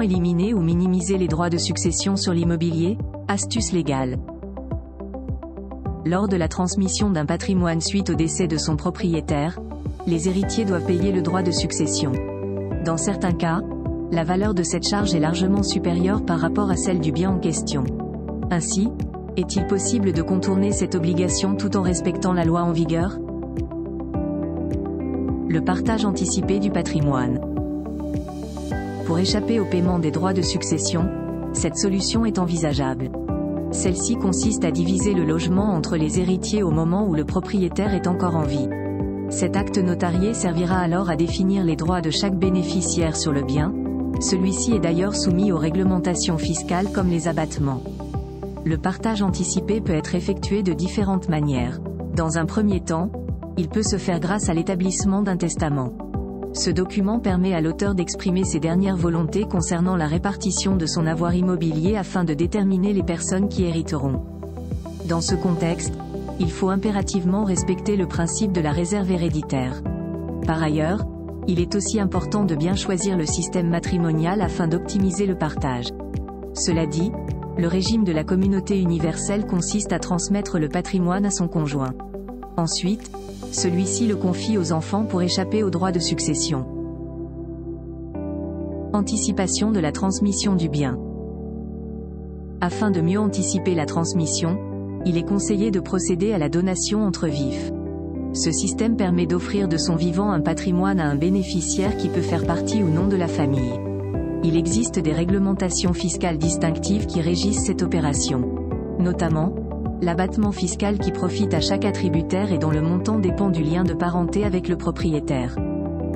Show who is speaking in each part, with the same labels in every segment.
Speaker 1: éliminer ou minimiser les droits de succession sur l'immobilier? Astuce légale. Lors de la transmission d'un patrimoine suite au décès de son propriétaire, les héritiers doivent payer le droit de succession. Dans certains cas, la valeur de cette charge est largement supérieure par rapport à celle du bien en question. Ainsi, est-il possible de contourner cette obligation tout en respectant la loi en vigueur? Le partage anticipé du patrimoine. Pour échapper au paiement des droits de succession, cette solution est envisageable. Celle-ci consiste à diviser le logement entre les héritiers au moment où le propriétaire est encore en vie. Cet acte notarié servira alors à définir les droits de chaque bénéficiaire sur le bien. Celui-ci est d'ailleurs soumis aux réglementations fiscales comme les abattements. Le partage anticipé peut être effectué de différentes manières. Dans un premier temps, il peut se faire grâce à l'établissement d'un testament. Ce document permet à l'auteur d'exprimer ses dernières volontés concernant la répartition de son avoir immobilier afin de déterminer les personnes qui hériteront. Dans ce contexte, il faut impérativement respecter le principe de la réserve héréditaire. Par ailleurs, il est aussi important de bien choisir le système matrimonial afin d'optimiser le partage. Cela dit, le régime de la communauté universelle consiste à transmettre le patrimoine à son conjoint. Ensuite, celui-ci le confie aux enfants pour échapper aux droits de succession. Anticipation de la transmission du bien. Afin de mieux anticiper la transmission, il est conseillé de procéder à la donation entre vifs. Ce système permet d'offrir de son vivant un patrimoine à un bénéficiaire qui peut faire partie ou non de la famille. Il existe des réglementations fiscales distinctives qui régissent cette opération. Notamment, l'abattement fiscal qui profite à chaque attributaire et dont le montant dépend du lien de parenté avec le propriétaire.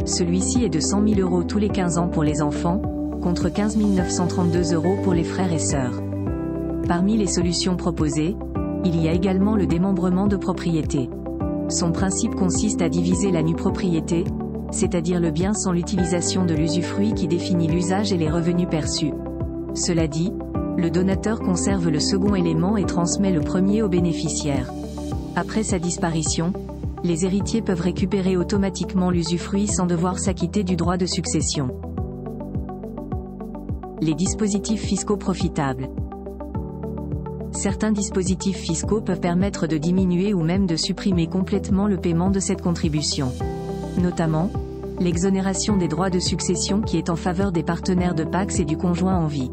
Speaker 1: Celui-ci est de 100 000 € tous les 15 ans pour les enfants, contre 15 932 € pour les frères et sœurs. Parmi les solutions proposées, il y a également le démembrement de propriété. Son principe consiste à diviser la nue propriété, c'est-à-dire le bien sans l'utilisation de l'usufruit qui définit l'usage et les revenus perçus. Cela dit, le donateur conserve le second élément et transmet le premier au bénéficiaire. Après sa disparition, les héritiers peuvent récupérer automatiquement l'usufruit sans devoir s'acquitter du droit de succession. Les dispositifs fiscaux profitables. Certains dispositifs fiscaux peuvent permettre de diminuer ou même de supprimer complètement le paiement de cette contribution. Notamment, l'exonération des droits de succession qui est en faveur des partenaires de Pacs et du conjoint en vie.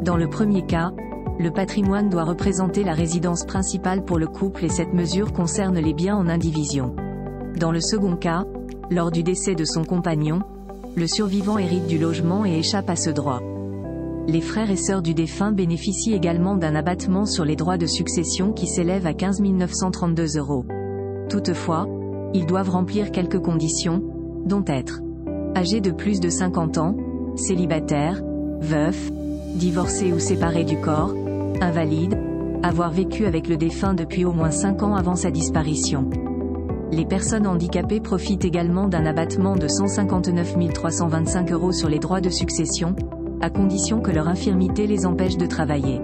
Speaker 1: Dans le premier cas, le patrimoine doit représenter la résidence principale pour le couple et cette mesure concerne les biens en indivision. Dans le second cas, lors du décès de son compagnon, le survivant hérite du logement et échappe à ce droit. Les frères et sœurs du défunt bénéficient également d'un abattement sur les droits de succession qui s'élève à 15 932 €. Toutefois, ils doivent remplir quelques conditions, dont être âgés de plus de 50 ans, célibataires, veufs, divorcés ou séparés du corps, invalides, avoir vécu avec le défunt depuis au moins 5 ans avant sa disparition. Les personnes handicapées profitent également d'un abattement de 159 325 € sur les droits de succession, à condition que leur infirmité les empêche de travailler.